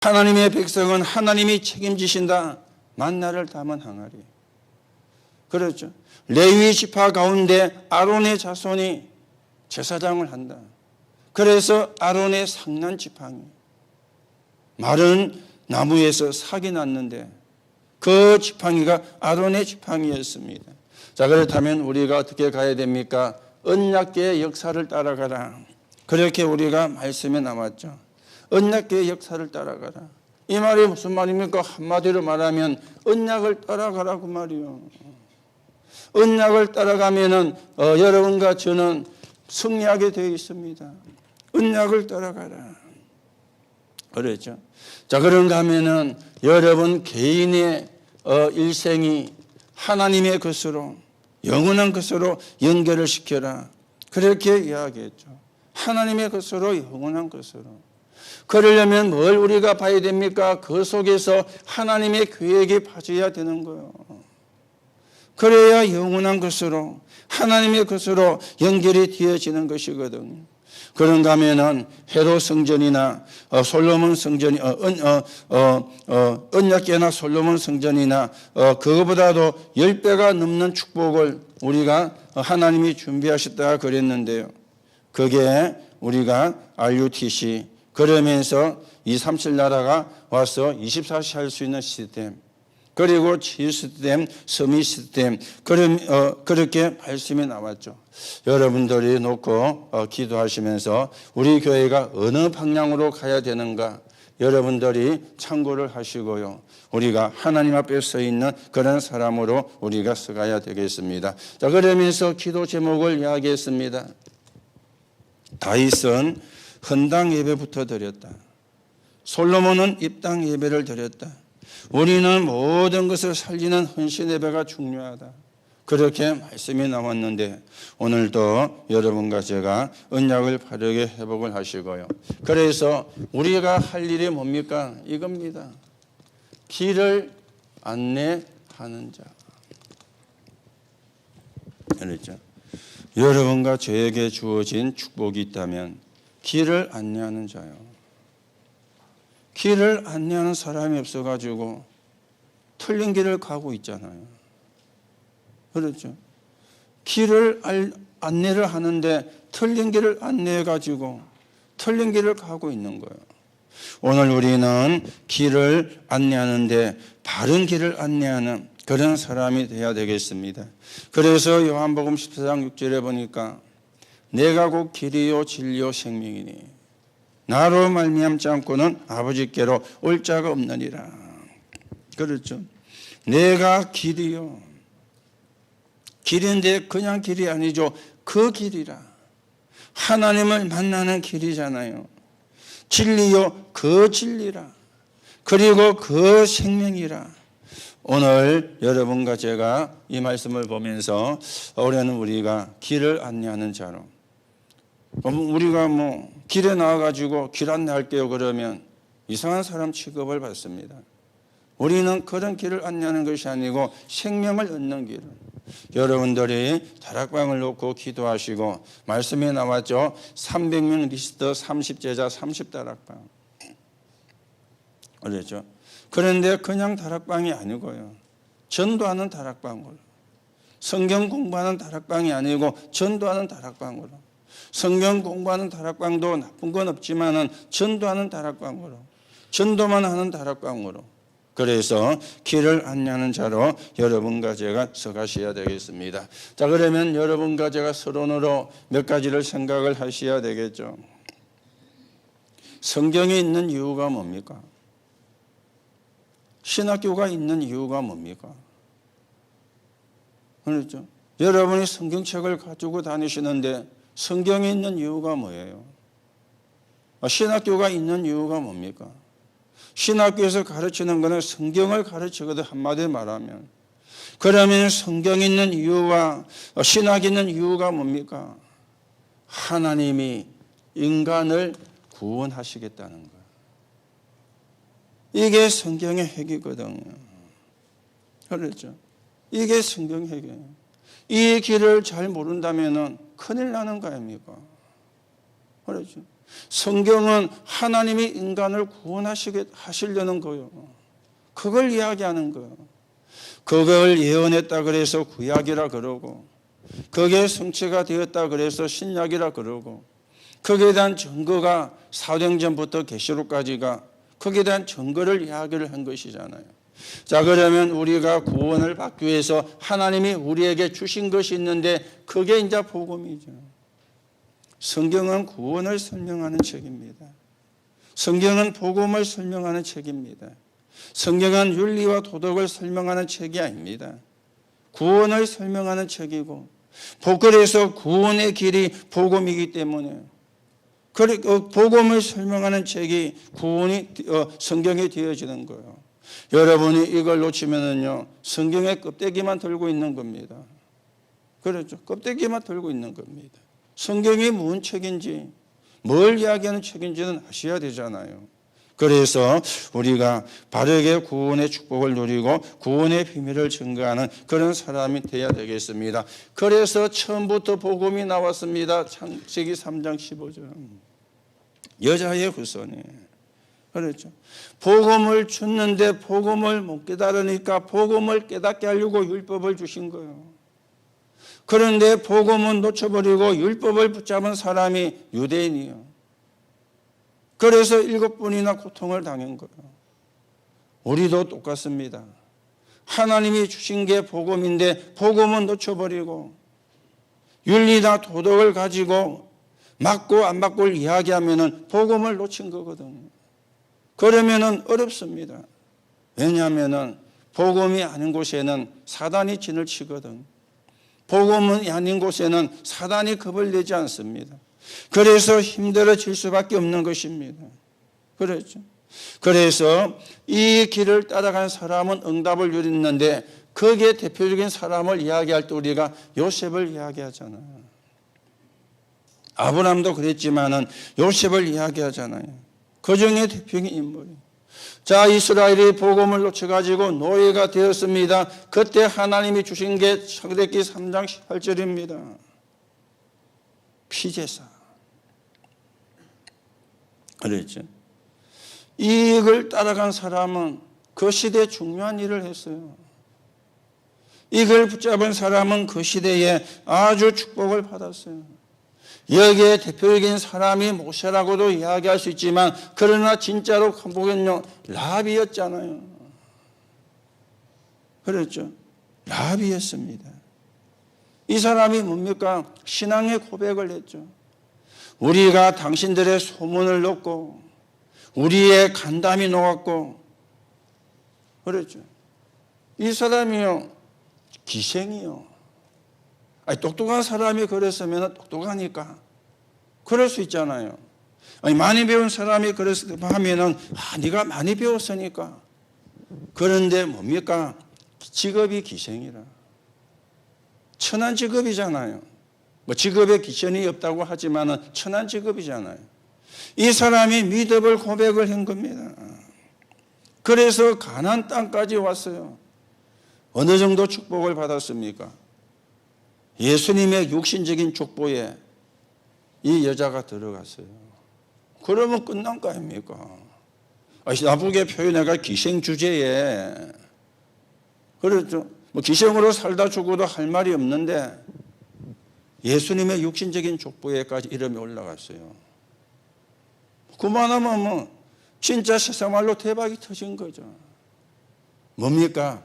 하나님의 백성은 하나님이 책임지신다. 만나를 담은 항아리. 그렇죠. 레위 지파 가운데 아론의 자손이 제사장을 한다. 그래서 아론의 상난 지팡이, 마른 나무에서 삭이 났는데 그 지팡이가 아론의 지팡이였습니다. 자, 그렇다면 우리가 어떻게 가야 됩니까? 언약궤의 역사를 따라가라. 그렇게 우리가 말씀에 나왔죠. 언약궤의 역사를 따라가라. 이 말이 무슨 말입니까? 한마디로 말하면 언약을 따라가라 그 말이요. 언약을 따라가면은 여러분과 저는 승리하게 되어 있습니다. 언약을 따라가라. 그렇죠. 자, 그런가 하면은 여러분 개인의 일생이 하나님의 것으로 영원한 것으로 연결을 시켜라. 그렇게 이야기했죠. 하나님의 것으로 영원한 것으로. 그러려면 뭘 우리가 봐야 됩니까? 그 속에서 하나님의 계획이 빠져야 되는 거예요. 그래야 영원한 것으로 하나님의 것으로 연결이 되어지는 것이거든요. 그런가 하면은 헤롯 성전이나 솔로몬 성전이 언약궤나 솔로몬 성전이나 그거보다도 10배가 넘는 축복을 우리가 하나님이 준비하셨다가 그랬는데요. 그게 우리가 RUTC 그러면서 237 나라가 와서 24시 할 수 있는 시스템, 그리고 치유 시스템, 서밋 시스템, 그렇게 말씀이 나왔죠. 여러분들이 놓고 기도하시면서 우리 교회가 어느 방향으로 가야 되는가 여러분들이 참고를 하시고요. 우리가 하나님 앞에 서 있는 그런 사람으로 우리가 서가야 되겠습니다. 자, 그러면서 기도 제목을 이야기했습니다. 다윗은 헌당 예배부터 드렸다. 솔로몬은 입당 예배를 드렸다. 우리는 모든 것을 살리는 헌신 예배가 중요하다. 그렇게 말씀이 나왔는데 오늘도 여러분과 제가 언약을 바르게 회복을 하시고요. 그래서 우리가 할 일이 뭡니까? 이겁니다. 길을 안내하는 자. 그렇죠. 여러분과 저에게 주어진 축복이 있다면 길을 안내하는 자요. 길을 안내하는 사람이 없어가지고 틀린 길을 가고 있잖아요. 그렇죠. 길을 안내를 하는데 틀린 길을 안내해가지고 틀린 길을 가고 있는 거예요. 오늘 우리는 길을 안내하는데 바른 길을 안내하는 그런 사람이 되어야 되겠습니다. 그래서 요한복음 14장 6절에 보니까 내가 곧 길이요 진리요 생명이니 나로 말미암지 않고는 아버지께로 올 자가 없느니라. 그렇죠. 내가 길이요. 길인데 그냥 길이 아니죠. 그 길이라. 하나님을 만나는 길이잖아요. 진리요 그 진리라. 그리고 그 생명이라. 오늘 여러분과 제가 이 말씀을 보면서 올해는 우리가 길을 안내하는 자로, 우리가 길에 나와가지고 길 안내할게요 그러면 이상한 사람 취급을 받습니다. 우리는 그런 길을 안내하는 것이 아니고 생명을 얻는 길. 여러분들이 다락방을 놓고 기도하시고 말씀에 나왔죠. 300명 리스트 30제자 30다락방. 그렇죠. 그런데 그냥 다락방이 아니고요. 전도하는 다락방으로. 성경 공부하는 다락방이 아니고 전도하는 다락방으로. 성경 공부하는 다락방도 나쁜 건 없지만은 전도하는 다락방으로. 전도만 하는 다락방으로. 그래서 길을 안내하는 자로 여러분과 제가 서가셔야 되겠습니다. 자, 그러면 여러분과 제가 서론으로 몇 가지를 생각을 하셔야 되겠죠. 성경에 있는 이유가 뭡니까? 신학교가 있는 이유가 뭡니까? 그렇죠. 여러분이 성경책을 가지고 다니시는데 성경에 있는 이유가 뭐예요? 신학교가 있는 이유가 뭡니까? 신학교에서 가르치는 것은 성경을 가르치거든, 한마디로 말하면. 그러면 성경에 있는 이유와 신학에 있는 이유가 뭡니까? 하나님이 인간을 구원하시겠다는 거예요. 이게 성경의 핵이거든요. 그렇죠. 이게 성경의 핵이에요. 이 길을 잘 모른다면 큰일 나는 거 아닙니까? 그렇죠. 성경은 하나님이 인간을 구원하시려는 거예요. 그걸 이야기하는 거예요. 그걸 예언했다 그래서 구약이라 그러고, 그게 성취가 되었다 그래서 신약이라 그러고, 거기에 대한 증거가 사도행전부터 계시록까지가 거기에 대한 증거를 이야기를 한 것이잖아요. 자, 그러면 우리가 구원을 받기 위해서 하나님이 우리에게 주신 것이 있는데 그게 이제 복음이죠. 성경은 구원을 설명하는 책입니다. 성경은 복음을 설명하는 책입니다. 성경은 윤리와 도덕을 설명하는 책이 아닙니다. 구원을 설명하는 책이고, 그래서 구원의 길이 복음이기 때문에 복음을 설명하는 책이 성경이 되어지는 거예요. 여러분이 이걸 놓치면은요, 성경의 껍데기만 들고 있는 겁니다. 그렇죠. 껍데기만 들고 있는 겁니다. 성경이 무슨 책인지, 뭘 이야기하는 책인지는 아셔야 되잖아요. 그래서 우리가 바르게 구원의 축복을 누리고 구원의 비밀을 증거하는 그런 사람이 되어야 되겠습니다. 그래서 처음부터 복음이 나왔습니다. 창세기 3장 15절. 여자의 후손이. 그렇죠. 복음을 줬는데 복음을 못 깨달으니까 복음을 깨닫게 하려고 율법을 주신 거예요. 그런데 복음은 놓쳐버리고 율법을 붙잡은 사람이 유대인이요. 그래서 7번이나 고통을 당한 거예요. 우리도 똑같습니다. 하나님이 주신 게 복음인데 복음은 놓쳐버리고 윤리나 도덕을 가지고 맞고 안 맞고를 이야기하면은 복음을 놓친 거거든요. 그러면은 어렵습니다. 왜냐하면은 복음이 아닌 곳에는 사단이 진을 치거든. 복음이 아닌 곳에는 사단이 겁을 내지 않습니다. 그래서 힘들어질 수밖에 없는 것입니다. 그렇죠. 그래서 이 길을 따라간 사람은 응답을 누렸는데 거기에 대표적인 사람을 이야기할 때 우리가 요셉을 이야기하잖아요. 아브라함도 그랬지만은 요셉을 이야기하잖아요. 그 중에 대표적인 인물이에요. 자, 이스라엘이 복음을 놓쳐가지고 노예가 되었습니다. 그때 하나님이 주신 게 창세기 3장 18절입니다. 피제사. 그랬죠. 이익을 따라간 사람은 그 시대에 중요한 일을 했어요. 이걸 붙잡은 사람은 그 시대에 아주 축복을 받았어요. 여기에 대표적인 사람이 모세라고도 이야기할 수 있지만 그러나 진짜로 보면요 라합이었잖아요. 그렇죠. 라합이었습니다. 이 사람이 뭡니까? 신앙의 고백을 했죠. 우리가 당신들의 소문을 듣고 우리의 간담이 녹았고 그렇죠. 이 사람이요 기생이요. 아니, 똑똑한 사람이 그랬으면 똑똑하니까 그럴 수 있잖아요. 아니, 많이 배운 사람이 그랬으면 네가 많이 배웠으니까. 그런데 뭡니까? 직업이 기생이라. 천한 직업이잖아요. 뭐 직업에 기천이 없다고 하지만은 천한 직업이잖아요. 이 사람이 믿음을 고백을 한 겁니다. 그래서 가나안 땅까지 왔어요. 어느 정도 축복을 받았습니까? 예수님의 육신적인 족보에 이 여자가 들어갔어요. 그러면 끝난 거 아닙니까? 나쁘게 표현해가 기생 주제에 그렇죠. 뭐 기생으로 살다 죽어도 할 말이 없는데 예수님의 육신적인 족보에까지 이름이 올라갔어요. 그만하면 뭐 진짜 세상말로 대박이 터진 거죠. 뭡니까?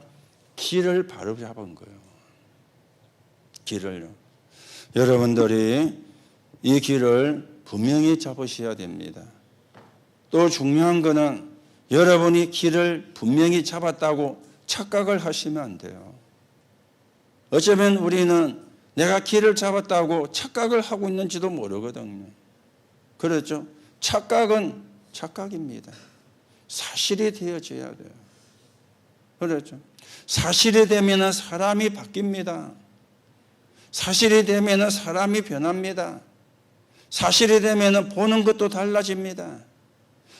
길을 바로 잡은 거예요. 길을요. 여러분들이 이 길을 분명히 잡으셔야 됩니다. 또 중요한 거는 여러분이 길을 분명히 잡았다고 착각을 하시면 안 돼요. 어쩌면 우리는 내가 길을 잡았다고 착각을 하고 있는지도 모르거든요. 그렇죠? 착각은 착각입니다. 사실이 되어져야 돼요. 그렇죠? 사실이 되면 사람이 바뀝니다. 사실이 되면 사람이 변합니다. 사실이 되면 보는 것도 달라집니다.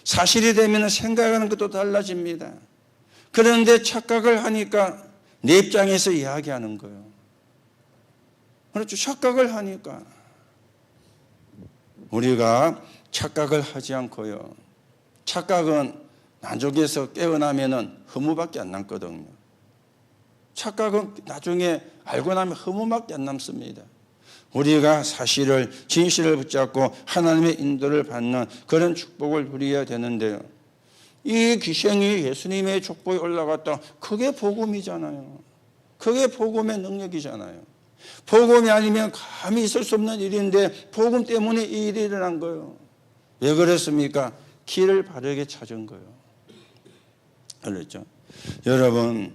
사실이 되면 생각하는 것도 달라집니다. 그런데 착각을 하니까 내 입장에서 이야기하는 거예요. 그렇죠. 착각을 하니까 우리가 착각을 하지 않고요. 착각은 나중에서 깨어나면은 허무밖에 안 남거든요. 착각은 나중에 알고 나면 허무밖에 안 남습니다. 우리가 사실을, 진실을 붙잡고 하나님의 인도를 받는 그런 축복을 누려야 되는데요. 이 기생이 예수님의 족보에 올라갔다. 그게 복음이잖아요. 그게 복음의 능력이잖아요. 복음이 아니면 감히 있을 수 없는 일인데 복음 때문에 이 일이 일어난 거예요. 왜 그랬습니까? 길을 바르게 찾은 거예요. 그렇죠? 여러분,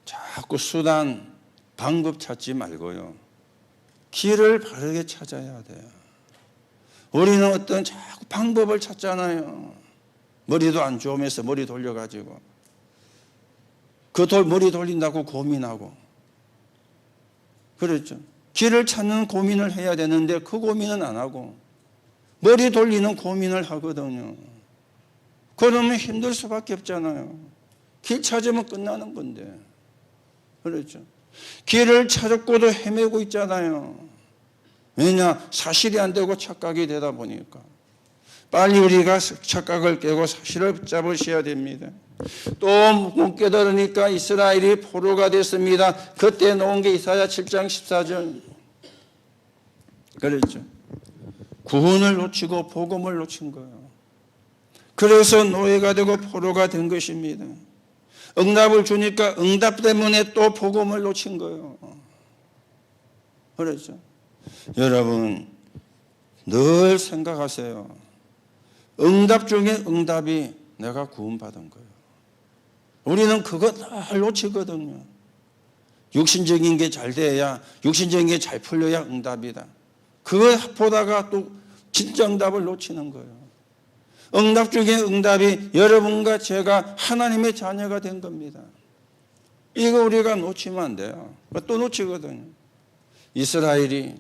자꾸 수단, 방법 찾지 말고요. 길을 바르게 찾아야 돼요. 우리는 어떤 자꾸 방법을 찾잖아요. 머리도 안 좋으면서 머리 돌려가지고. 머리 돌린다고 고민하고. 그렇죠? 길을 찾는 고민을 해야 되는데 그 고민은 안 하고 머리 돌리는 고민을 하거든요. 그러면 힘들 수밖에 없잖아요. 길 찾으면 끝나는 건데. 그렇죠? 길을 찾았고도 헤매고 있잖아요. 왜냐? 사실이 안 되고 착각이 되다 보니까. 빨리 우리가 착각을 깨고 사실을 붙잡으셔야 됩니다. 또 못 깨달으니까 이스라엘이 포로가 됐습니다. 그때 놓은 게 이사야 7장 14절. 그렇죠? 구원을 놓치고 복음을 놓친 거예요. 그래서 노예가 되고 포로가 된 것입니다. 응답을 주니까 응답 때문에 또 복음을 놓친 거예요. 그렇죠? 여러분, 늘 생각하세요. 응답 중에 응답이 내가 구원받은 거예요. 우리는 그거 늘 놓치거든요. 육신적인 게 잘 돼야, 육신적인 게 잘 풀려야 응답이다. 그거 보다가 또 진짜 응답을 놓치는 거예요. 응답 중에 응답이 여러분과 제가 하나님의 자녀가 된 겁니다. 이거 우리가 놓치면 안 돼요. 또 놓치거든요. 이스라엘이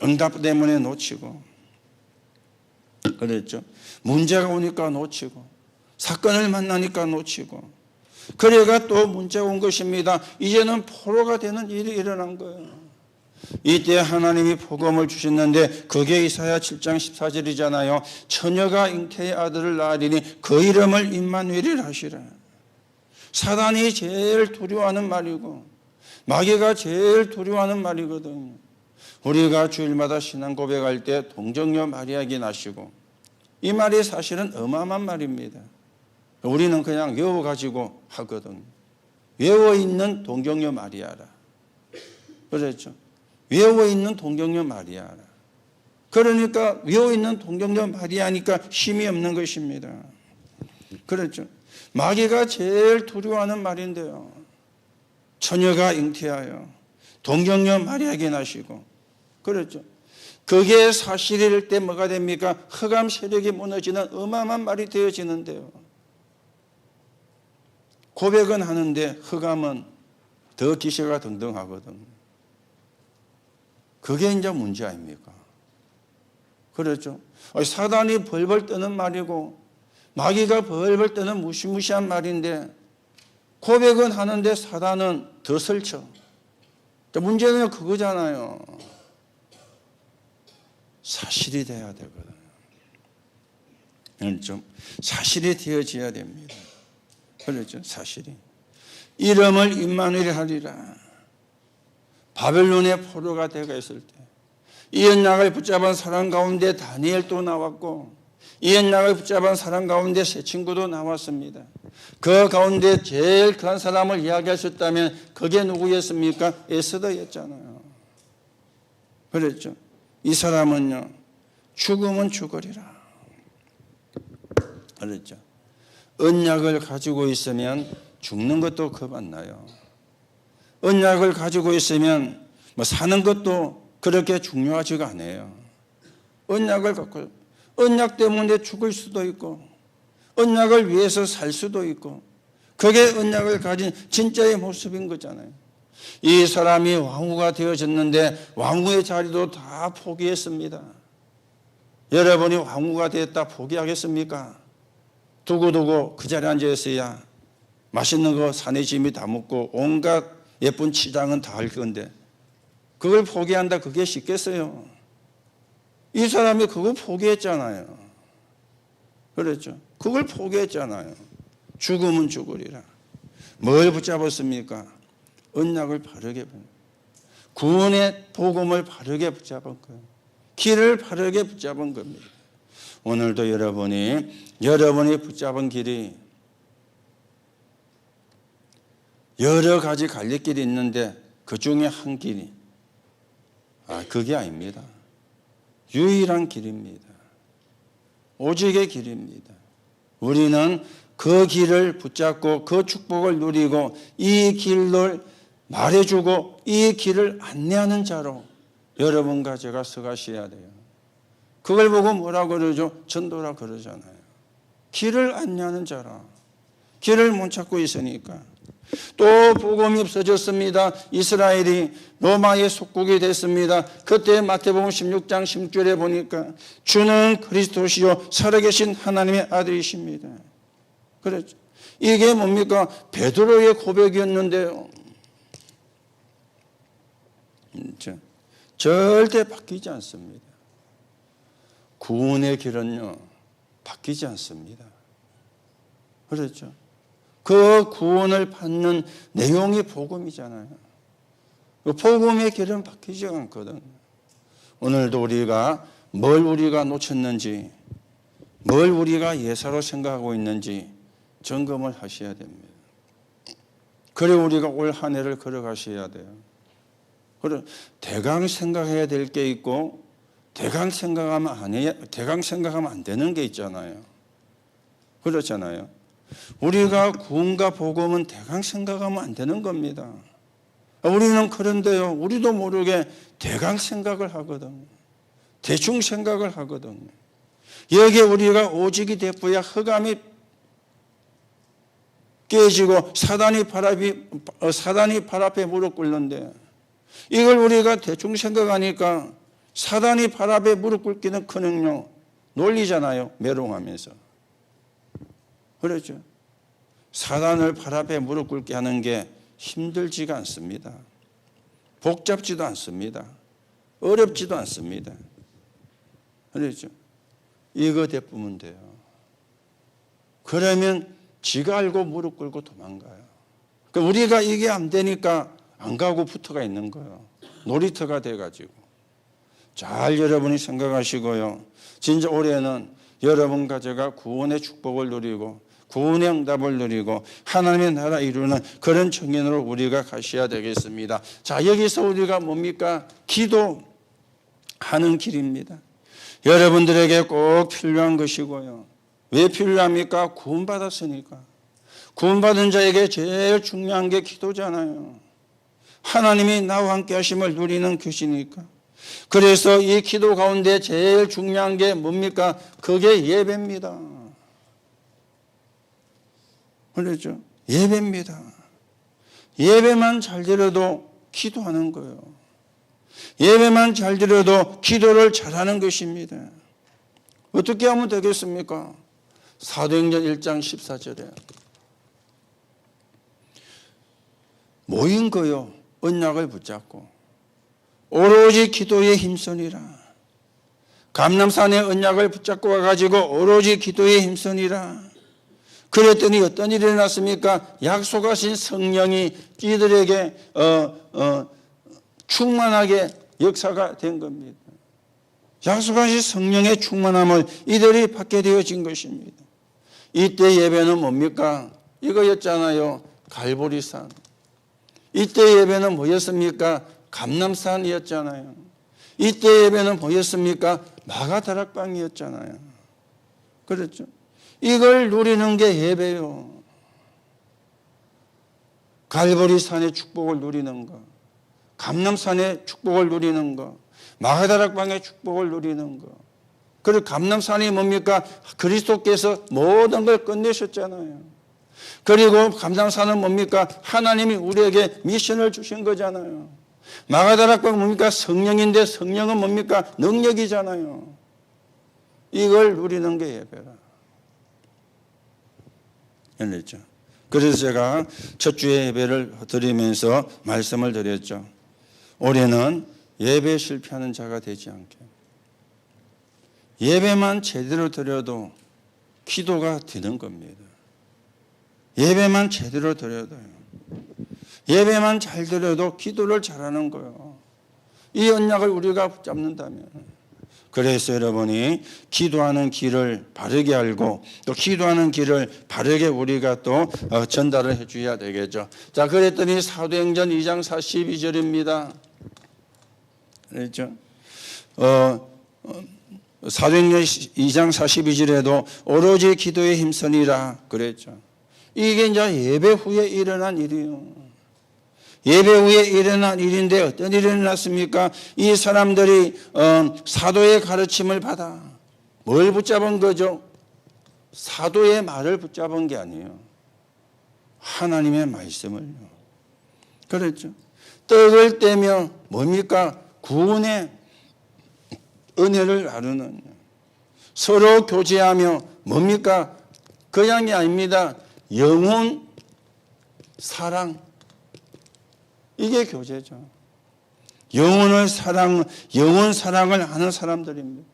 응답 때문에 놓치고, 그랬죠. 문제가 오니까 놓치고, 사건을 만나니까 놓치고, 그래가 또 문제가 온 것입니다. 이제는 포로가 되는 일이 일어난 거예요. 이때 하나님이 복음을 주셨는데 그게 이사야 7장 14절이잖아요. 처녀가 잉태의 아들을 낳으리니 그 이름을 임마누엘이라 하시라. 사단이 제일 두려워하는 말이고 마귀가 제일 두려워하는 말이거든요. 우리가 주일마다 신앙 고백할 때 동정녀 마리아에게 나시고, 이 말이 사실은 어마어마한 말입니다. 우리는 그냥 외워가지고 하거든요. 외워있는 동정녀 마리아라. 그렇죠? 외워있는 동정녀 마리아라. 그러니까 외워있는 동정녀 마리아니까 힘이 없는 것입니다. 그렇죠? 마귀가 제일 두려워하는 말인데요. 처녀가 잉태하여 동정녀 마리아에게 나시고, 그렇죠? 그게 사실일 때 뭐가 됩니까? 흑암 세력이 무너지는 어마어마한 말이 되어지는데요. 고백은 하는데 흑암은 더 기세가 등등하거든요. 그게 이제 문제 아닙니까? 그렇죠? 사단이 벌벌 떠는 말이고 마귀가 벌벌 떠는 무시무시한 말인데 고백은 하는데 사단은 더 설쳐. 문제는 그거잖아요. 사실이 돼야 되거든요. 그렇죠? 사실이 되어져야 됩니다. 그렇죠? 사실이. 이름을 임마누엘 하리라. 바벨론의 포로가 되어 있을 때 이 언약을 붙잡은 사람 가운데 다니엘도 나왔고, 이 언약을 붙잡은 사람 가운데 세 친구도 나왔습니다. 그 가운데 제일 큰 사람을 이야기하셨다면 그게 누구였습니까? 에스더였잖아요. 그랬죠. 이 사람은요, 죽으면 죽으리라. 그랬죠. 언약을 가지고 있으면 죽는 것도 겁 안 나요. 언약을 가지고 있으면 사는 것도 그렇게 중요하지가 않아요. 언약을 갖고, 언약 때문에 죽을 수도 있고 언약을 위해서 살 수도 있고, 그게 언약을 가진 진짜의 모습인 거잖아요. 이 사람이 왕후가 되어졌는데 왕후의 자리도 다 포기했습니다. 여러분이 왕후가 됐다 포기하겠습니까? 두고두고 그 자리에 앉아 있어야 맛있는 거 사내 짐이 다 먹고 온갖 예쁜 치장은 다 할 건데 그걸 포기한다, 그게 쉽겠어요? 이 사람이 그거 포기했잖아요. 그렇죠? 그걸 포기했잖아요. 죽으면 죽으리라. 뭘 붙잡았습니까? 언약을 바르게 구원의 복음을 바르게 붙잡은 거예요. 길을 바르게 붙잡은 겁니다. 오늘도 여러분이 붙잡은 길이 여러 가지 갈림길이 있는데 그 중에 한 길이 그게 아닙니다. 유일한 길입니다. 오직의 길입니다. 우리는 그 길을 붙잡고 그 축복을 누리고 이 길을 말해주고 이 길을 안내하는 자로 여러분과 제가 서가셔야 돼요. 그걸 보고 뭐라 그러죠? 전도라 그러잖아요. 길을 안내하는 자라. 길을 못 찾고 있으니까. 또 복음이 없어졌습니다. 이스라엘이 로마의 속국이 됐습니다. 그때 마태복음 16장 16절에 보니까 주는 그리스도시요 살아계신 하나님의 아들이십니다. 그렇죠. 이게 뭡니까? 베드로의 고백이었는데요. 절대 바뀌지 않습니다. 구원의 길은요, 바뀌지 않습니다. 그렇죠. 그 구원을 받는 내용이 복음이잖아요. 그 복음의 길은 바뀌지 않거든. 오늘도 우리가 뭘 우리가 놓쳤는지, 뭘 우리가 예사로 생각하고 있는지 점검을 하셔야 됩니다. 그래 우리가 올 한 해를 걸어가셔야 돼요. 그래 대강 생각해야 될 게 있고 대강 생각하면 안 되는 게 있잖아요. 그렇잖아요. 우리가 구원과 복음은 대강 생각하면 안 되는 겁니다. 우리는 그런데요, 우리도 모르게 대강 생각을 하거든. 대충 생각을 하거든. 여기에 우리가 오직이 되어야 흑암이 깨지고 사단이 발 앞에 무릎 꿇는데 이걸 우리가 대충 생각하니까 사단이 발 앞에 무릎 꿇기는 커녕 놀리잖아요. 메롱하면서. 그렇죠. 사단을 발 앞에 무릎 꿇게 하는 게 힘들지가 않습니다. 복잡지도 않습니다. 어렵지도 않습니다. 그렇죠. 이거 대쁘면 돼요. 그러면 지가 알고 무릎 꿇고 도망가요. 그러니까 우리가 이게 안 되니까 안 가고 붙어가 있는 거예요. 놀이터가 돼가지고. 잘 여러분이 생각하시고요. 진짜 올해는 여러분과 제가 구원의 축복을 누리고 구원의 응답을 누리고 하나님의 나라 이루는 그런 청년으로 우리가 가셔야 되겠습니다. 자, 여기서 우리가 뭡니까? 기도하는 길입니다. 여러분들에게 꼭 필요한 것이고요. 왜 필요합니까? 구원받았으니까. 구원받은 자에게 제일 중요한 게 기도잖아요. 하나님이 나와 함께 하심을 누리는 것이니까. 그래서 이 기도 가운데 제일 중요한 게 뭡니까? 그게 예배입니다. 그렇죠? 예배입니다. 예배만 잘 드려도 기도하는 거예요. 예배만 잘 드려도 기도를 잘하는 것입니다. 어떻게 하면 되겠습니까? 사도행전 1장 14절에 모인 거요. 언약을 붙잡고 오로지 기도에 힘쓰니라. 감람산의 언약을 붙잡고 와가지고 오로지 기도에 힘쓰니라. 그랬더니 어떤 일이 일어났습니까? 약속하신 성령이 이들에게 충만하게 역사가 된 겁니다. 약속하신 성령의 충만함을 이들이 받게 되어진 것입니다. 이때 예배는 뭡니까? 이거였잖아요. 갈보리산. 이때 예배는 뭐였습니까? 감람산이었잖아요. 이때 예배는 뭐였습니까? 마가다락방이었잖아요. 그렇죠? 이걸 누리는 게 예배요. 갈보리산의 축복을 누리는 거, 감람산의 축복을 누리는 거, 마가다락방의 축복을 누리는 거. 그리고 감람산이 뭡니까? 그리스도께서 모든 걸 끝내셨잖아요. 그리고 감람산은 뭡니까? 하나님이 우리에게 미션을 주신 거잖아요. 마가다락방 뭡니까? 성령인데 성령은 뭡니까? 능력이잖아요. 이걸 누리는 게 예배라. 알겠죠? 그래서 제가 첫 주에 예배를 드리면서 말씀을 드렸죠. 올해는 예배 실패하는 자가 되지 않게. 예배만 제대로 드려도 기도가 되는 겁니다. 예배만 제대로 드려도요. 예배만 잘 드려도 기도를 잘하는 거예요. 이 언약을 우리가 붙잡는다면. 그래서 여러분이 기도하는 길을 바르게 알고 또 기도하는 길을 바르게 우리가 또 전달을 해줘야 되겠죠. 자, 그랬더니 사도행전 2장 42절입니다. 그렇죠? 사도행전 2장 42절에도 오로지 기도에 힘쓰니라 그랬죠. 이게 이제 예배 후에 일어난 일이에요. 예배 후에 일어난 일인데 어떤 일이 일어났습니까? 이 사람들이 사도의 가르침을 받아 뭘 붙잡은 거죠? 사도의 말을 붙잡은 게 아니에요. 하나님의 말씀을요. 그렇죠. 떡을 떼며 뭡니까? 구원의 은혜를 나누는, 서로 교제하며 뭡니까? 그냥 게 아닙니다. 영혼 사랑, 이게 교제죠. 영혼 사랑을 하는 사람들입니다.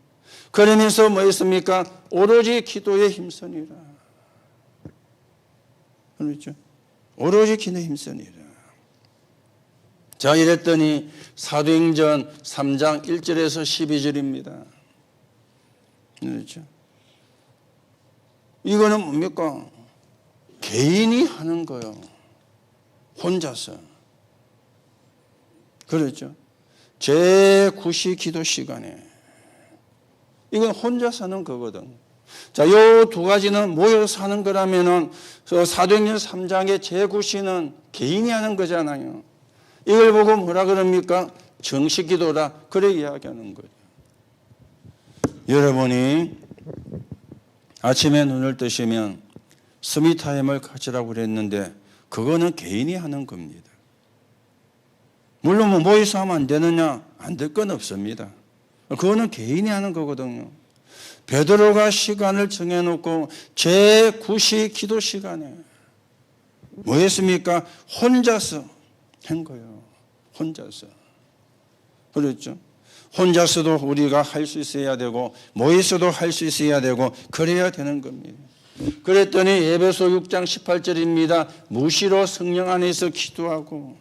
그러면서 뭐 했습니까? 오로지 기도에 힘쓰니라. 그렇죠? 오로지 기도에 힘쓰니라. 자, 이랬더니 사도행전 3장 1절에서 12절입니다. 그렇죠? 이거는 뭡니까? 개인이 하는 거예요. 혼자서. 그렇죠? 제9시 기도 시간에. 이건 혼자서 하는 거거든. 자, 요 두 가지는 모여서 하는 거라면은 사도행전 3장의 제9시는 개인이 하는 거잖아요. 이걸 보고 뭐라 그럽니까? 정식 기도라. 그래 이야기하는 거예요. 여러분이 아침에 눈을 뜨시면 스미타임을 가지라고 그랬는데 그거는 개인이 하는 겁니다. 물론 뭐 모여서 하면 안 되느냐? 안 될 건 없습니다. 그거는 개인이 하는 거거든요. 베드로가 시간을 정해놓고 제9시 기도 시간에 뭐 했습니까? 혼자서 한 거예요. 혼자서. 그렇죠? 혼자서도 우리가 할 수 있어야 되고 모여서도 할 수 있어야 되고 그래야 되는 겁니다. 그랬더니 에베소 6장 18절입니다. 무시로 성령 안에서 기도하고,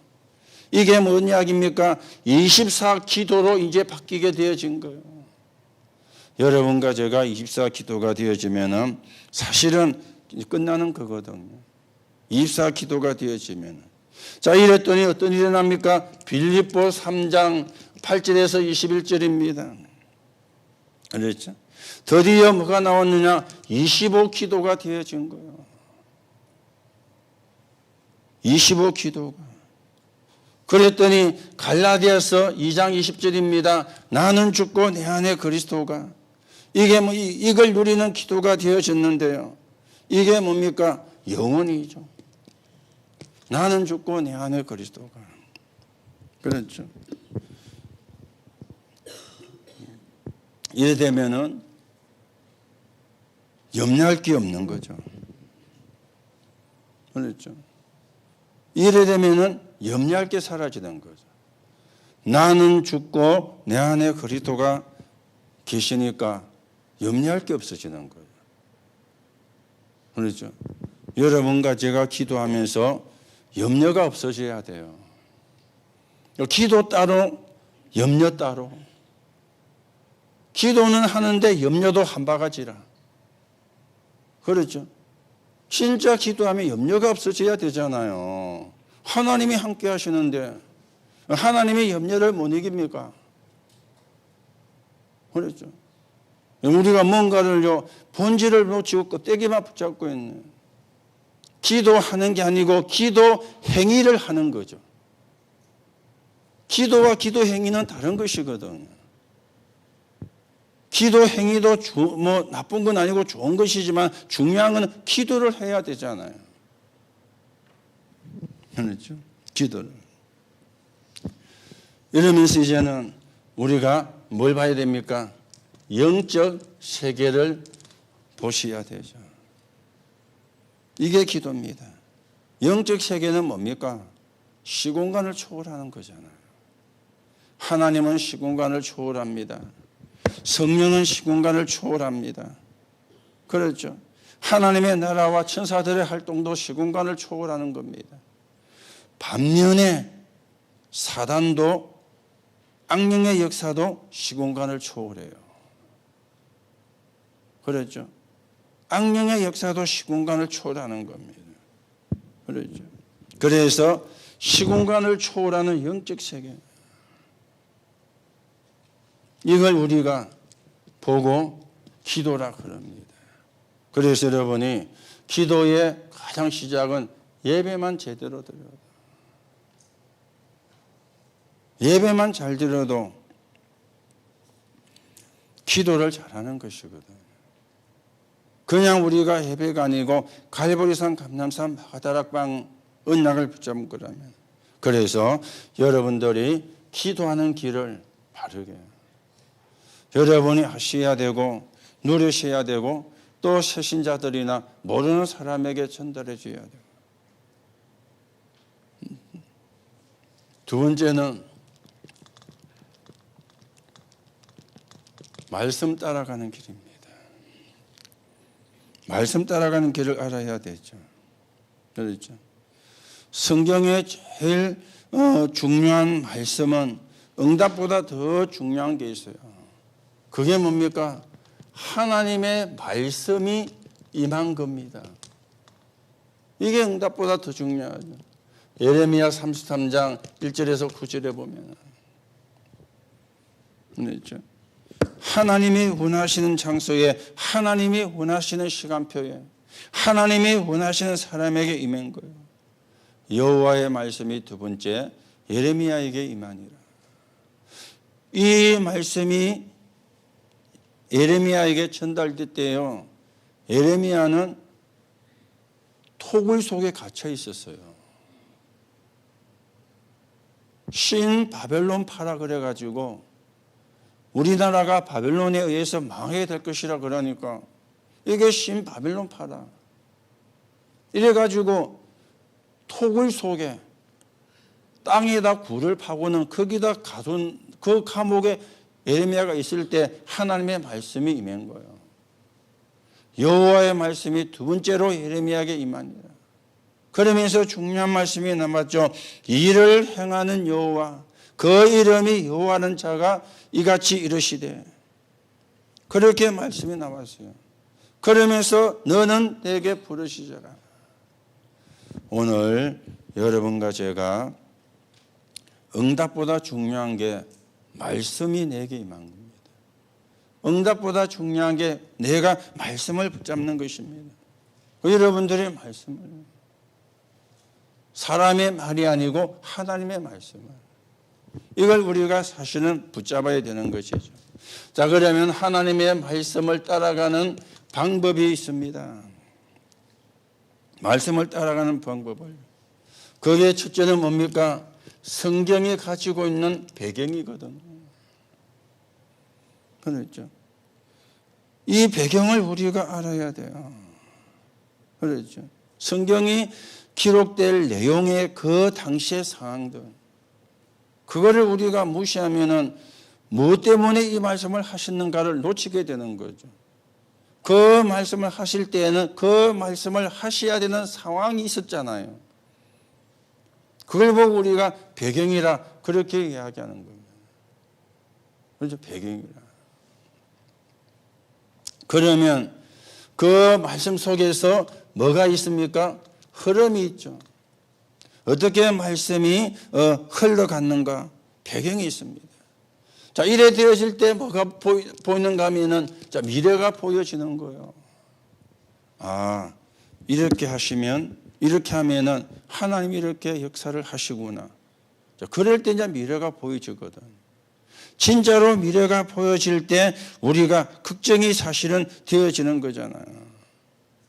이게 뭔 이야기입니까? 24기도로 이제 바뀌게 되어진 거예요. 여러분과 제가 24기도가 되어지면은 사실은 끝나는 거거든요. 24기도가 되어지면은. 자, 이랬더니 어떤 일이 일어납니까? 빌립보 3장 8절에서 21절입니다. 그렇죠? 드디어 뭐가 나왔느냐? 25기도가 되어진 거예요. 25기도가. 그랬더니 갈라디아서 2장 20절입니다. 나는 죽고 내 안에 그리스도가. 이게 뭐 이걸 누리는 기도가 되어졌는데요. 이게 뭡니까? 영원이죠. 나는 죽고 내 안에 그리스도가. 그렇죠. 이래 되면은 염려할 게 없는 거죠. 그렇죠. 이래 되면은 염려할 게 사라지는 거죠. 나는 죽고 내 안에 그리스도가 계시니까 염려할 게 없어지는 거예요. 그렇죠. 여러분과 제가 기도하면서 염려가 없어져야 돼요. 기도 따로, 염려 따로. 기도는 하는데 염려도 한 바가지라. 그렇죠. 진짜 기도하면 염려가 없어져야 되잖아요. 하나님이 함께 하시는데 하나님이 염려를 못 이깁니까? 그렇죠. 우리가 뭔가를요, 본질을 놓치고 껍데기만 붙잡고 있는, 기도하는 게 아니고 기도 행위를 하는 거죠. 기도와 기도 행위는 다른 것이거든요. 기도 행위도 뭐 나쁜 건 아니고 좋은 것이지만 중요한 건 기도를 해야 되잖아요. 그렇죠? 기도를. 이러면서 이제는 우리가 뭘 봐야 됩니까? 영적 세계를 보셔야 되죠. 이게 기도입니다. 영적 세계는 뭡니까? 시공간을 초월하는 거잖아요. 하나님은 시공간을 초월합니다. 성령은 시공간을 초월합니다. 그렇죠. 하나님의 나라와 천사들의 활동도 시공간을 초월하는 겁니다. 반면에 사단도 악령의 역사도 시공간을 초월해요. 그렇죠. 악령의 역사도 시공간을 초월하는 겁니다. 그렇죠. 그래서 시공간을 초월하는 영적 세계, 이걸 우리가 보고 기도라 그럽니다. 그래서 여러분이 기도의 가장 시작은 예배만 제대로 드려도, 예배만 잘 드려도 기도를 잘하는 것이거든. 그냥 우리가 예배가 아니고 갈보리산, 감람산, 마가다락방 언약을 붙잡은 거라면. 그래서 여러분들이 기도하는 길을 바르게 여러분이 하셔야 되고 누리셔야 되고 또 새신자들이나 모르는 사람에게 전달해 줘야 돼요. 두 번째는 말씀 따라가는 길입니다. 말씀 따라가는 길을 알아야 되죠. 그렇죠. 성경의 제일 중요한 말씀은 응답보다 더 중요한 게 있어요. 그게 뭡니까? 하나님의 말씀이 임한 겁니다. 이게 응답보다 더 중요하죠. 예레미야 33장 1절에서 9절에 보면, 그렇죠. 하나님이 원하시는 장소에, 하나님이 원하시는 시간표에, 하나님이 원하시는 사람에게 임한 거예요. 여호와의 말씀이 두 번째, 예레미야에게 임하니라. 이 말씀이 예레미야에게 전달될 때요, 예레미야는 토굴 속에 갇혀 있었어요. 신 바벨론 파라 그래가지고 우리나라가 바벨론에 의해서 망하게 될 것이라 그러니까 이게 신 바벨론 파다. 이래가지고 토굴 속에 땅에다 굴을 파고는 거기다 가둔 그 감옥에 예레미야가 있을 때 하나님의 말씀이 임한 거예요. 여호와의 말씀이 두 번째로 예레미야에게 임하니라. 그러면서 중요한 말씀이 남았죠. 이를 행하는 여호와, 그 이름이 여호와는 자가 이같이 이르시되, 그렇게 말씀이 나왔어요. 그러면서 너는 내게 부르시더라. 오늘 여러분과 제가 응답보다 중요한 게 말씀이 내게 임한 겁니다. 응답보다 중요한 게 내가 말씀을 붙잡는 것입니다. 여러분들의 말씀을, 사람의 말이 아니고 하나님의 말씀을, 이걸 우리가 사실은 붙잡아야 되는 것이죠. 자, 그러면 하나님의 말씀을 따라가는 방법이 있습니다. 말씀을 따라가는 방법을. 그게 첫째는 뭡니까? 성경이 가지고 있는 배경이거든요. 그렇죠. 이 배경을 우리가 알아야 돼요. 그렇죠. 성경이 기록될 내용의 그 당시의 상황들, 그거를 우리가 무시하면은 무엇 때문에 이 말씀을 하시는가를 놓치게 되는 거죠. 그 말씀을 하실 때에는 그 말씀을 하셔야 되는 상황이 있었잖아요. 그걸 보고 우리가 배경이라 그렇게 이야기하는 겁니다. 그렇죠? 배경이라. 그러면 그 말씀 속에서 뭐가 있습니까? 흐름이 있죠. 어떻게 말씀이 흘러갔는가? 배경이 있습니다. 자, 이래 되어질 때 뭐가 보이는가 하면은, 자, 미래가 보여지는 거예요. 아, 이렇게 하시면, 이렇게 하면은 하나님이 이렇게 역사를 하시구나. 자, 그럴 때 이제 미래가 보여지거든. 진짜로 미래가 보여질 때 우리가 걱정이 사실은 되어지는 거잖아요.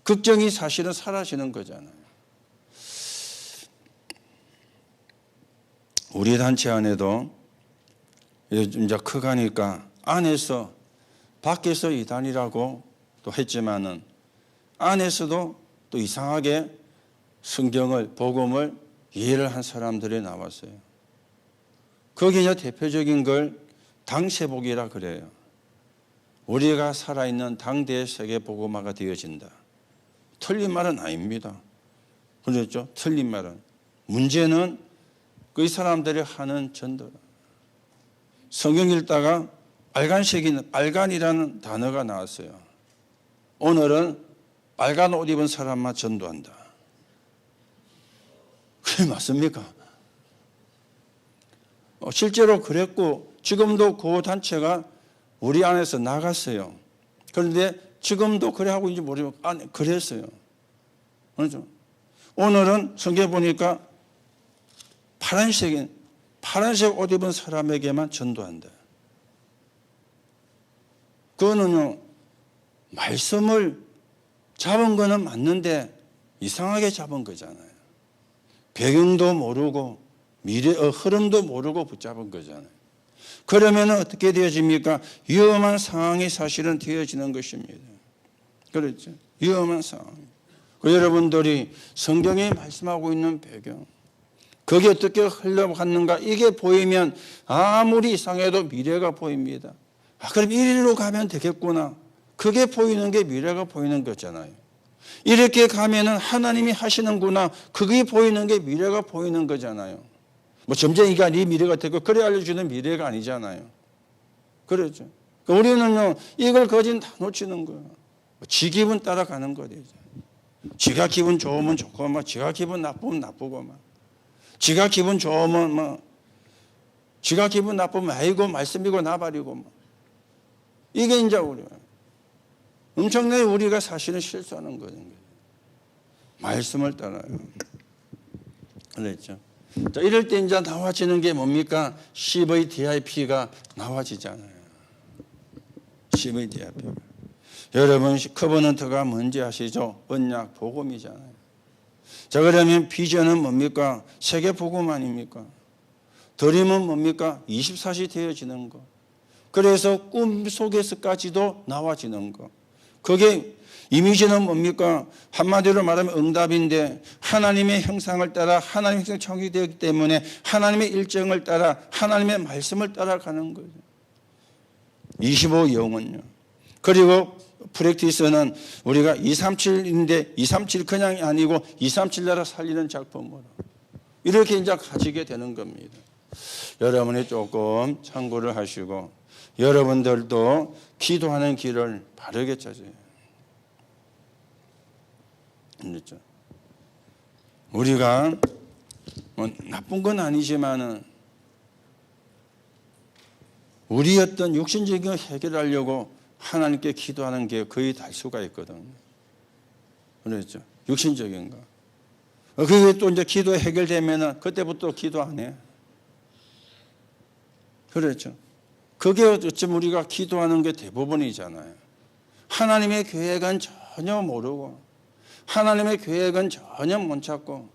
걱정이 사실은 사라지는 거잖아요. 우리 단체 안에도 이제 커가니까 안에서, 밖에서 이단이라고 또 했지만은 안에서도 또 이상하게 성경을, 복음을 이해를 한 사람들이 나왔어요. 거기에 대표적인 걸 당세복이라 그래요. 우리가 살아있는 당대의 세계복음화가 되어진다. 틀린 말은 아닙니다. 그렇죠? 틀린 말은. 문제는 그 사람들이 하는 전도. 성경 읽다가 빨간이라는 단어가 나왔어요. 오늘은 빨간 옷 입은 사람만 전도한다. 그게 맞습니까? 실제로 그랬고 지금도 그 단체가 우리 안에서 나갔어요. 그런데 지금도 그래 하고 있는지 모르지만 그랬어요. 그렇죠? 오늘은 성경에 보니까 파란색 옷 입은 사람에게만 전도한다. 그거는요, 말씀을 잡은 거는 맞는데 이상하게 잡은 거잖아요. 배경도 모르고 미래의 흐름도 모르고 붙잡은 거잖아요. 그러면 어떻게 되어집니까? 위험한 상황이 사실은 되어지는 것입니다. 그렇죠? 위험한 상황. 여러분들이 성경에 말씀하고 있는 배경, 그게 어떻게 흘러갔는가 이게 보이면 아무리 이상해도 미래가 보입니다. 그럼 이리로 가면 되겠구나. 그게 보이는 게 미래가 보이는 거잖아요. 이렇게 가면은 하나님이 하시는구나. 그게 보이는 게 미래가 보이는 거잖아요. 점점 이가 네 미래가 되고 그래 알려주는 미래가 아니잖아요. 그렇죠. 우리는요 이걸 거진 다 놓치는 거예요. 지 기분 따라가는 거죠. 지가 기분 좋으면 좋고 지가 기분 나쁘면 나쁘고 지가 기분 좋으면 지가 기분 나쁘면 아이고 말씀이고 나발이고 이게 이제 우리가 엄청나게 우리가 사실은 실수하는 거예요. 말씀을 따라요. 그랬죠. 자, 이럴 때 이제 나와지는 게 뭡니까? CVDIP가 나와지잖아요. CVDIP가. 여러분, 커버넌트가 뭔지 아시죠? 언약 복음이잖아요. 자, 그러면 비전은 뭡니까? 세계 복음 아닙니까? 드림은 뭡니까? 24시 되어지는 거. 그래서 꿈 속에서까지도 나와지는 거. 그게 이미지는 뭡니까? 한마디로 말하면 응답인데 하나님의 형상을 따라 하나님의 형상 창조되었기 때문에 하나님의 일정을 따라 하나님의 말씀을 따라가는 거죠. 25영은요. 그리고 프랙티스는 우리가 237인데 237 그냥이 아니고 237 나라 살리는 작품으로 이렇게 이제 가지게 되는 겁니다. 여러분이 조금 참고를 하시고 여러분들도 기도하는 길을 바르게 찾아요. 그렇죠. 우리가 나쁜 건 아니지만은 우리 어떤 육신적인 걸 해결하려고 하나님께 기도하는 게 거의 달 수가 있거든요. 그렇죠. 육신적인 거. 그게 또 이제 기도 해결되면은 그때부터 기도 안 해. 그렇죠. 그게 어쩌면 우리가 기도하는 게 대부분이잖아요. 하나님의 계획은 전혀 모르고 하나님의 계획은 전혀 못 찾고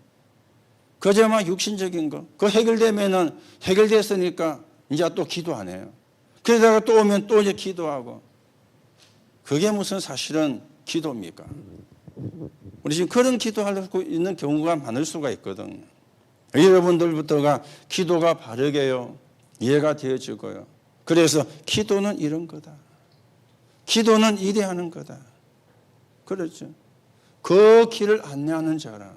그저만 육신적인 거. 그 해결되면은 해결됐으니까 이제 또 기도 안 해요. 그러다가 또 오면 또 이제 기도하고 그게 무슨 사실은 기도입니까? 우리 지금 그런 기도하고 있는 경우가 많을 수가 있거든요. 여러분들부터가 기도가 바르게요. 이해가 되어지고요. 그래서 기도는 이런 거다. 기도는 이래 하는 거다. 그렇죠. 그 길을 안내하는 자라.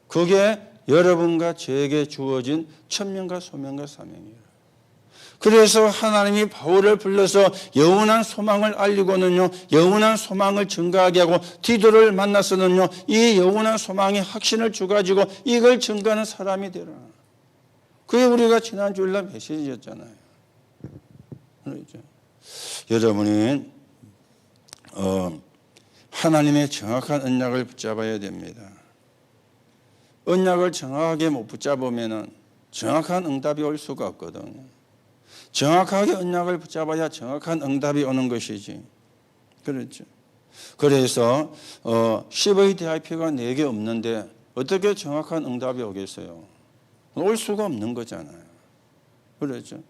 그게 여러분과 저에게 주어진 천명과 소명과 사명이에요. 그래서 하나님이 바울을 불러서 영원한 소망을 알리고는요, 영원한 소망을 증가하게 하고 디도를 만나서는요, 이 영원한 소망의 확신을 주가지고 이걸 증거하는 사람이 되라. 그게 우리가 지난 주일날 메시지였잖아요. 그렇죠. 여러분이 하나님의 정확한 언약을 붙잡아야 됩니다. 언약을 정확하게 못 붙잡으면 정확한 응답이 올 수가 없거든요. 정확하게 언약을 붙잡아야 정확한 응답이 오는 것이지. 그렇죠. 그래서 CVDIP가 4개 없는데 어떻게 정확한 응답이 오겠어요? 올 수가 없는 거잖아요. 그렇죠.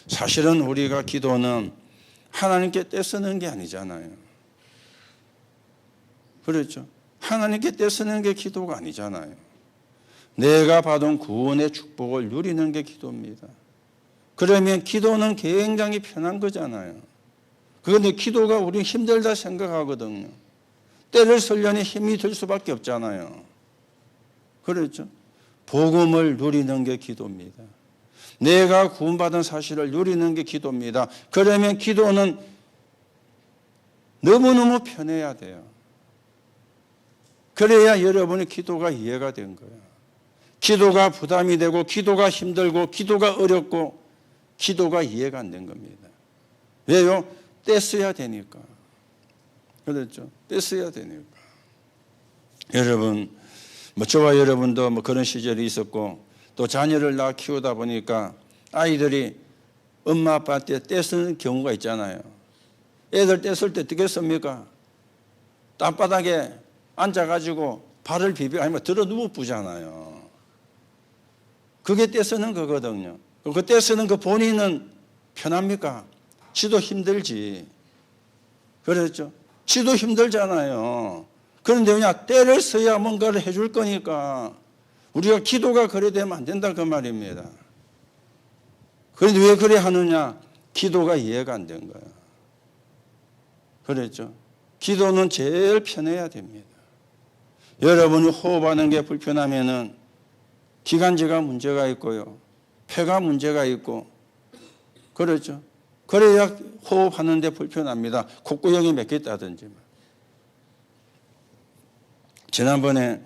사실은 우리가 기도는 하나님께 떼쓰는 게 아니잖아요. 그렇죠. 하나님께 떼쓰는 게 기도가 아니잖아요. 내가 받은 구원의 축복을 누리는 게 기도입니다. 그러면 기도는 굉장히 편한 거잖아요. 그런데 기도가 우리 힘들다 생각하거든요. 때를 쓰려니 힘이 들 수밖에 없잖아요. 그렇죠? 복음을 누리는 게 기도입니다. 내가 구원받은 사실을 누리는 게 기도입니다. 그러면 기도는 너무너무 편해야 돼요. 그래야 여러분의 기도가 이해가 된 거예요. 기도가 부담이 되고 기도가 힘들고 기도가 어렵고 기도가 이해가 안 된 겁니다. 왜요? 떼써야 되니까. 그렇죠? 떼써야 되니까. 여러분, 저와 여러분도 그런 시절이 있었고 또 자녀를 낳아 키우다 보니까 아이들이 엄마 아빠한테 떼쓰는 경우가 있잖아요. 애들 떼쓸 때 어떻게 씁니까? 땅바닥에 앉아가지고 발을 비비고 아니면 들어 누워 부잖아요. 그게 떼쓰는 거거든요. 그 떼쓰는 그 본인은 편합니까? 지도 힘들지. 그렇죠? 지도 힘들잖아요. 그런데 그냥 때를 써야 뭔가를 해줄 거니까 우리가 기도가 그래 되면 안 된다 그 말입니다. 그런데 왜 그래 하느냐? 기도가 이해가 안 된 거예요. 그랬죠? 기도는 제일 편해야 됩니다. 여러분이 호흡하는 게 불편하면은 기관지가 문제가 있고요. 폐가 문제가 있고 그렇죠? 그래야 호흡하는 데 불편합니다. 콧구멍이 막혔다든지. 지난번에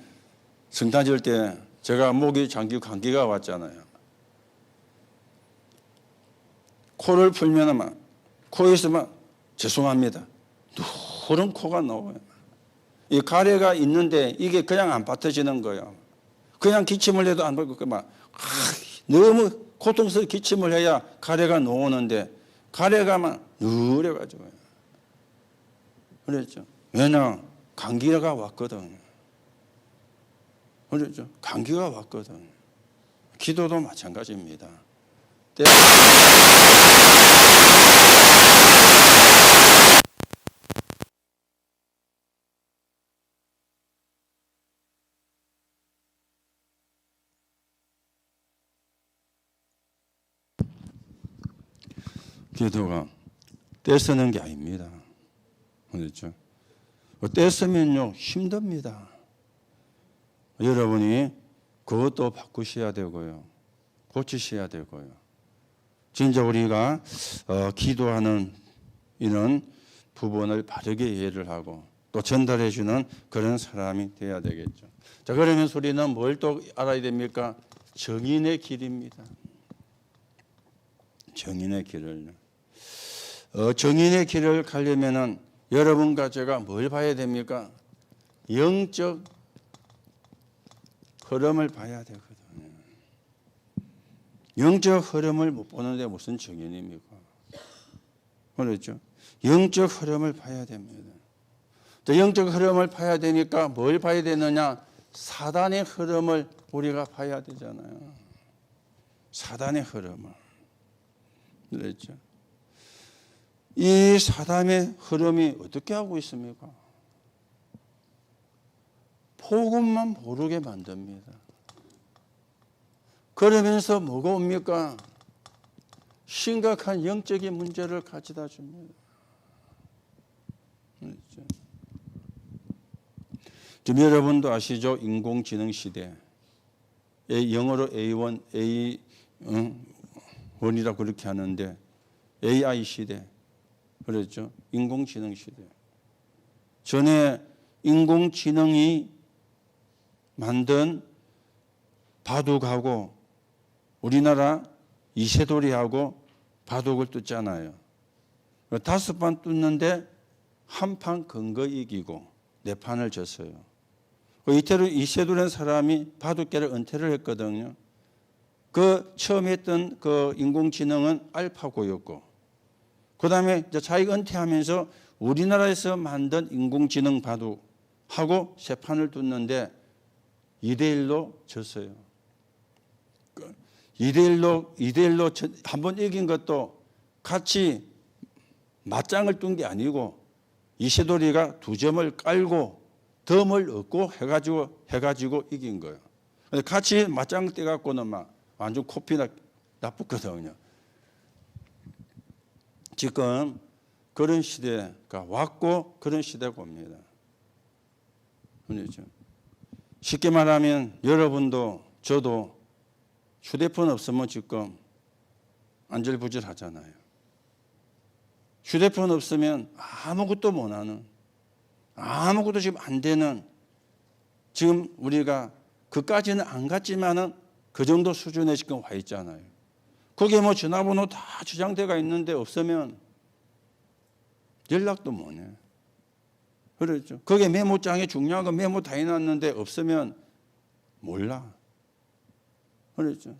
성탄절 때 제가 목이 잠기고 감기가 왔잖아요. 코를 풀면 막 코에서 막 죄송합니다. 누런 코가 나와요. 이 가래가 있는데 이게 그냥 안 빠져지는 거예요. 그냥 기침을 해도 안 받고 막 너무 고통스럽게 기침을 해야 가래가 나오는데 가래가 막 누래가지고 그랬죠. 왜냐 감기가 왔거든. 그렇죠. 감기가 왔거든. 기도도 마찬가지입니다. 기도가 떼쓰는 게 아닙니다. 그렇죠. 떼쓰면요 힘듭니다. 여러분이 그것도 바꾸셔야 되고요. 고치셔야 되고요. 진짜 우리가 기도하는 이런 부분을 바르게 이해를 하고 또 전달해 주는 그런 사람이 되어야 되겠죠. 자, 그러면서 우리는 뭘 또 알아야 됩니까? 정인의 길입니다. 정인의 길을. 정인의 길을 가려면은 여러분과 제가 뭘 봐야 됩니까? 영적 흐름을 봐야 되거든요. 영적 흐름을 못 보는데 무슨 정인입니까? 그렇죠? 영적 흐름을 봐야 됩니다. 영적 흐름을 봐야 되니까 뭘 봐야 되느냐? 사단의 흐름을 우리가 봐야 되잖아요. 사단의 흐름을. 그렇죠? 이 사단의 흐름이 어떻게 하고 있습니까? 복음만 모르게 만듭니다. 그러면서 뭐가 옵니까? 심각한 영적인 문제를 가져다 줍니다. 그렇죠? 지금 여러분도 아시죠? 인공지능 시대. 영어로 A1, A1이라고 그렇게 하는데 AI 시대. 그렇죠? 인공지능 시대. 전에 인공지능이 만든 바둑하고 우리나라 이세돌이하고 바둑을 뚫잖아요. 5판 뚫는데 한 판 근거 이기고 4판을 졌어요. 이세돌이라는 사람이 바둑계를 은퇴를 했거든요. 그 처음 했던 그 인공지능은 알파고였고 그 다음에 자기가 은퇴하면서 우리나라에서 만든 인공지능 바둑하고 3판을 뒀는데 2대1로 졌어요. 2대1로 한 번 이긴 것도 같이 맞짱을 둔 게 아니고 이세돌이가 2점을 깔고 덤을 얻고 해가지고 이긴 거예요. 같이 맞짱 떼갖고는 막 완전 코피나 나쁘거든요. 지금 그런 시대가 왔고 그런 시대가 옵니다. 그렇죠? 쉽게 말하면 여러분도 저도 휴대폰 없으면 지금 안절부절하잖아요. 휴대폰 없으면 아무것도 못하는, 아무것도 지금 안 되는, 지금 우리가 그까지는 안 갔지만은 그 정도 수준에 지금 와 있잖아요. 거기에 뭐 전화번호 다 저장돼가 있는데 없으면 연락도 못해. 그렇죠. 거기에 메모장에 중요한 거 메모 다 해놨는데 없으면 몰라. 그렇죠.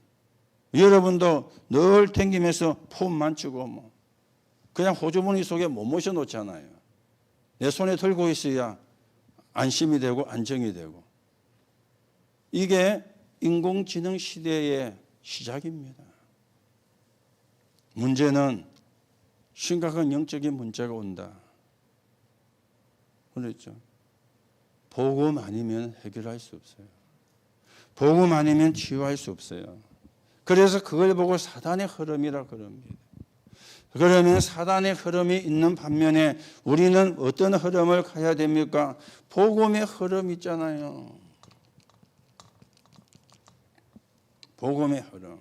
여러분도 늘 댕기면서 폰만 치고 뭐 그냥 호주머니 속에 못 모셔 놓잖아요. 내 손에 들고 있어야 안심이 되고 안정이 되고. 이게 인공지능 시대의 시작입니다. 문제는 심각한 영적인 문제가 온다. 그렇죠. 복음 아니면 해결할 수 없어요. 복음 아니면 치유할 수 없어요. 그래서 그걸 보고 사단의 흐름이라 그럽니다. 그러면 사단의 흐름이 있는 반면에 우리는 어떤 흐름을 가야 됩니까? 복음의 흐름 있잖아요. 복음의 흐름.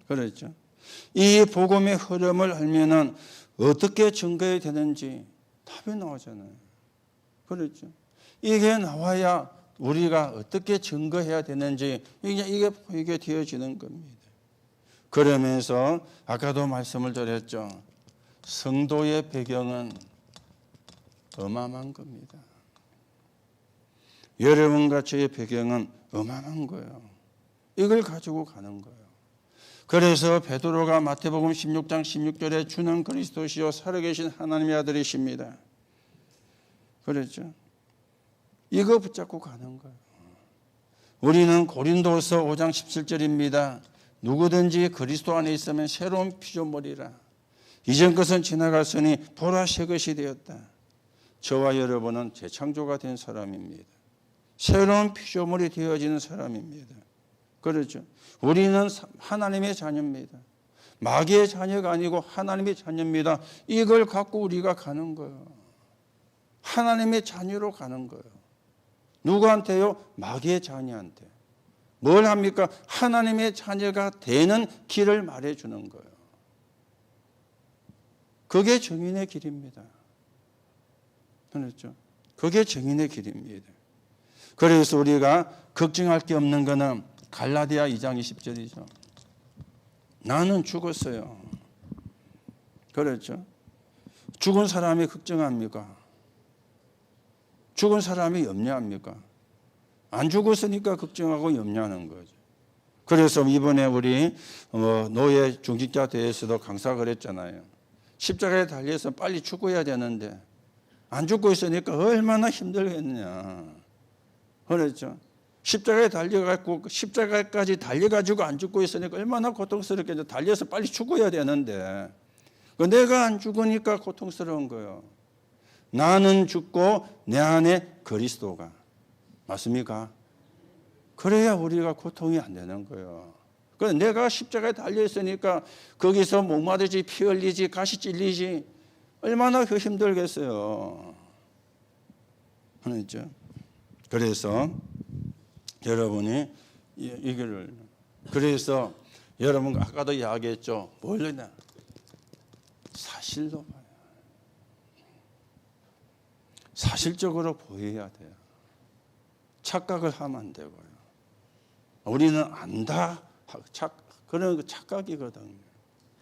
그렇죠. 이 복음의 흐름을 알면은 어떻게 증거해야 되는지 답이 나오잖아요. 그렇죠. 이게 나와야 우리가 어떻게 증거해야 되는지 이게 보이게 되어지는 겁니다. 그러면서 아까도 말씀을 드렸죠. 성도의 배경은 어마어마한 겁니다. 여러분과 저의 배경은 어마어마한 거예요. 이걸 가지고 가는 거예요. 그래서 베드로가 마태복음 16장 16절에 주는 그리스도시요 살아계신 하나님의 아들이십니다. 그렇죠. 이거 붙잡고 가는 거예요. 우리는 고린도서 5장 17절입니다. 누구든지 그리스도 안에 있으면 새로운 피조물이라. 이전 것은 지나갔으니 보라 새 것이 되었다. 저와 여러분은 재창조가 된 사람입니다. 새로운 피조물이 되어지는 사람입니다. 그렇죠. 우리는 하나님의 자녀입니다. 마귀의 자녀가 아니고 하나님의 자녀입니다. 이걸 갖고 우리가 가는 거예요. 하나님의 자녀로 가는 거예요. 누구한테요? 마귀의 자녀한테. 뭘 합니까? 하나님의 자녀가 되는 길을 말해주는 거예요. 그게 정인의 길입니다. 그렇죠? 그게 정인의 길입니다. 그래서 우리가 걱정할 게 없는 거는 갈라디아 2장 20절이죠. 나는 죽었어요. 그렇죠? 죽은 사람이 걱정합니까? 죽은 사람이 염려합니까? 안 죽었으니까 걱정하고 염려하는 거죠. 그래서 이번에 우리 노예 중직자 대회에서도 강사를 했잖아요. 십자가에 달려서 빨리 죽어야 되는데 안 죽고 있으니까 얼마나 힘들겠냐. 그렇죠? 십자가에 달려가지고 십자가까지 달려가지고 안 죽고 있으니까 얼마나 고통스럽겠냐. 달려서 빨리 죽어야 되는데 내가 안 죽으니까 고통스러운 거예요. 나는 죽고 내 안에 그리스도가. 맞습니까? 그래야 우리가 고통이 안 되는 거예요. 그래서 내가 십자가에 달려있으니까 거기서 목마르지 피 흘리지 가시 찔리지 얼마나 그 힘들겠어요. 그렇죠? 그래서 여러분이 이거를 그래서 여러분 아까도 이야기했죠. 뭘 했냐? 사실로 봐요. 사실적으로 보여야 돼요. 착각을 하면 안 되고요. 우리는 안다. 그런 착각이거든요.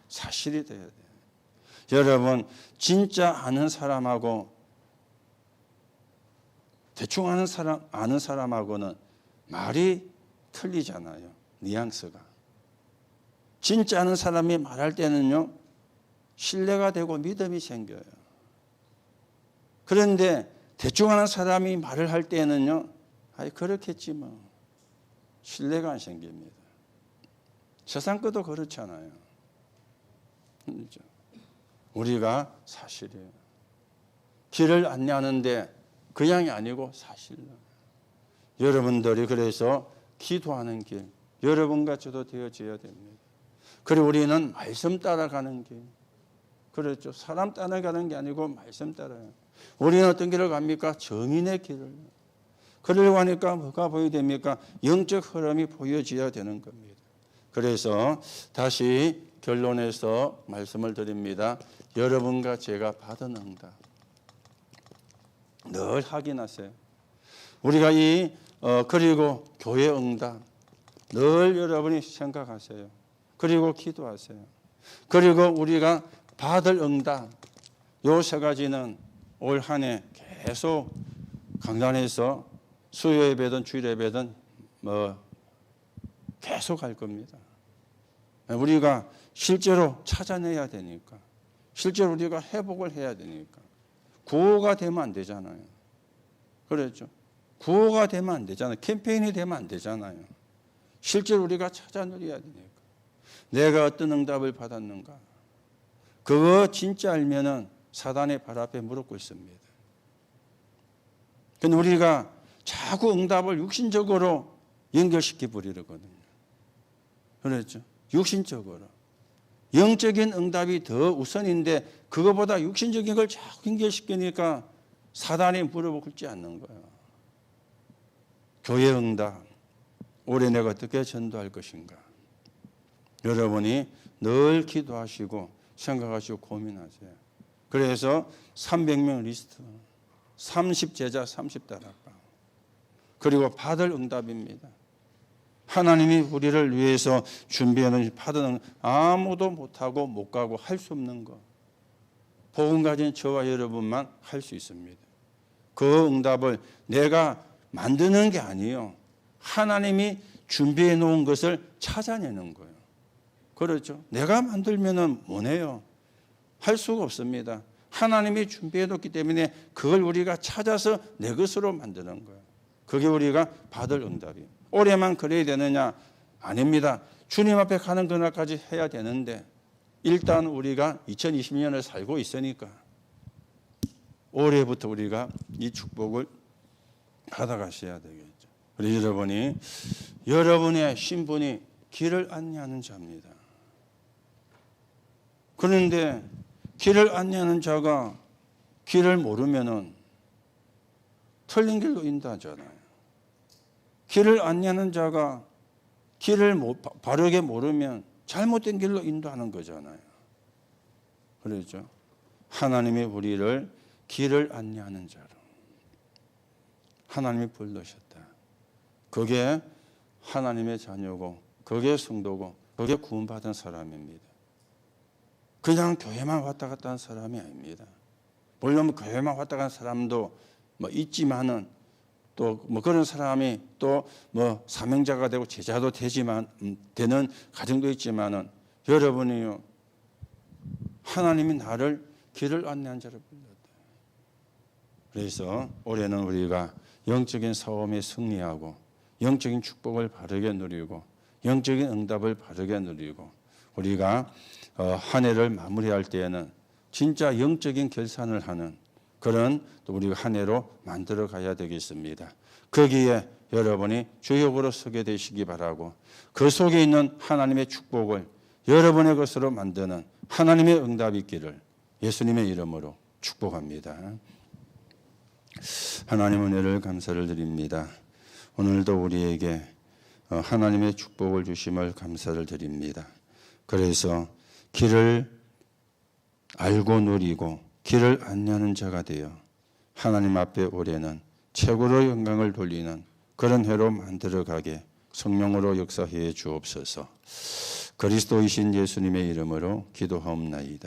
사실이 돼야 돼요. 여러분 진짜 아는 사람하고 대충 아는 사람하고는 말이 틀리잖아요. 뉘앙스가. 진짜 아는 사람이 말할 때는요. 신뢰가 되고 믿음이 생겨요. 그런데 대충 아는 사람이 말을 할 때는요. 그렇겠지 뭐. 신뢰가 안 생깁니다. 세상 것도 그렇잖아요. 그렇죠? 우리가 사실이에요. 길을 안내하는데 그냥이 아니고 사실로. 여러분들이 그래서 기도하는 길, 여러분과 저도 되어져야 됩니다. 그리고 우리는 말씀 따라가는 길. 그렇죠. 사람 따라가는 게 아니고 말씀 따라요. 우리는 어떤 길을 갑니까? 정인의 길을. 그러려고 하니까 뭐가 보여야 됩니까? 영적 흐름이 보여져야 되는 겁니다. 그래서 다시 결론에서 말씀을 드립니다. 여러분과 제가 받은 응답 늘 확인하세요. 우리가 그리고 교회 응답 늘 여러분이 생각하세요. 그리고 기도하세요. 그리고 우리가 받을 응답 요 세 가지는 올 한 해 계속 강단에서 수요 예배든 주일 예배든 계속 할 겁니다. 우리가 실제로 찾아내야 되니까, 실제로 우리가 회복을 해야 되니까, 구호가 되면 안 되잖아요. 그렇죠? 구호가 되면 안 되잖아요. 캠페인이 되면 안 되잖아요. 실제로 우리가 찾아 누려야 되니까. 내가 어떤 응답을 받았는가. 그거 진짜 알면은 사단의 발 앞에 무릎 꿇습니다. 근데 우리가 자꾸 응답을 육신적으로 연결시켜 버리거든요. 그렇죠? 육신적으로. 영적인 응답이 더 우선인데 그거보다 육신적인 걸 자꾸 연결시키니까 사단이 무릎을 꿇지 않는 거예요. 교회 응답. 올해 내가 어떻게 전도할 것인가. 여러분이 늘 기도하시고 생각하시고 고민하세요. 그래서 300명 리스트, 30제자 30다락방. 그리고 받을 응답입니다. 하나님이 우리를 위해서 준비하는 받은 아무도 못하고 못 가고 할 수 없는 것. 복음 가진 저와 여러분만 할 수 있습니다. 그 응답을 내가 만드는 게 아니에요. 하나님이 준비해 놓은 것을 찾아내는 거예요. 그렇죠? 내가 만들면은 뭐네요? 할 수가 없습니다. 하나님이 준비해 놓기 때문에 그걸 우리가 찾아서 내 것으로 만드는 거예요. 그게 우리가 받을 응답이에요. 올해만 그래야 되느냐? 아닙니다. 주님 앞에 가는 그날까지 해야 되는데 일단 우리가 2020년을 살고 있으니까 올해부터 우리가 이 축복을 받아가셔야 되겠죠. 그래서 여러분의 신분이 길을 안내하는 자입니다. 그런데 길을 안내하는 자가 길을 모르면은 틀린 길로 인도하잖아요. 길을 안내하는 자가 길을 바르게 모르면 잘못된 길로 인도하는 거잖아요. 그렇죠? 하나님이 우리를 길을 안내하는 자로 하나님이 불러셨다. 그게 하나님의 자녀고 그게 성도고 그게 구원받은 사람입니다. 그냥 교회만 왔다 갔다 하는 사람이 아닙니다. 물론 교회만 왔다 갔다 하는 사람도 있지만은 또 그런 사람이 또 사명자가 되고 제자도 되는 가정도 있지만은 여러분이요 하나님이 나를 길을 안내한 자를 불렀다. 그래서 올해는 우리가 영적인 싸움에 승리하고 영적인 축복을 바르게 누리고 영적인 응답을 바르게 누리고 우리가 한 해를 마무리할 때에는 진짜 영적인 결산을 하는 그런 또 우리가 한 해로 만들어 가야 되겠습니다. 거기에 여러분이 주역으로 서게 되시기 바라고 그 속에 있는 하나님의 축복을 여러분의 것으로 만드는 하나님의 응답이 있기를 예수님의 이름으로 축복합니다. 하나님 은혜를 감사를 드립니다. 오늘도 우리에게 하나님의 축복을 주심을 감사를 드립니다. 그래서 길을 알고 누리고 길을 안내하는 자가 되어 하나님 앞에 올해는 최고로 영광을 돌리는 그런 해로 만들어가게 성령으로 역사해 주옵소서. 그리스도이신 예수님의 이름으로 기도하옵나이다.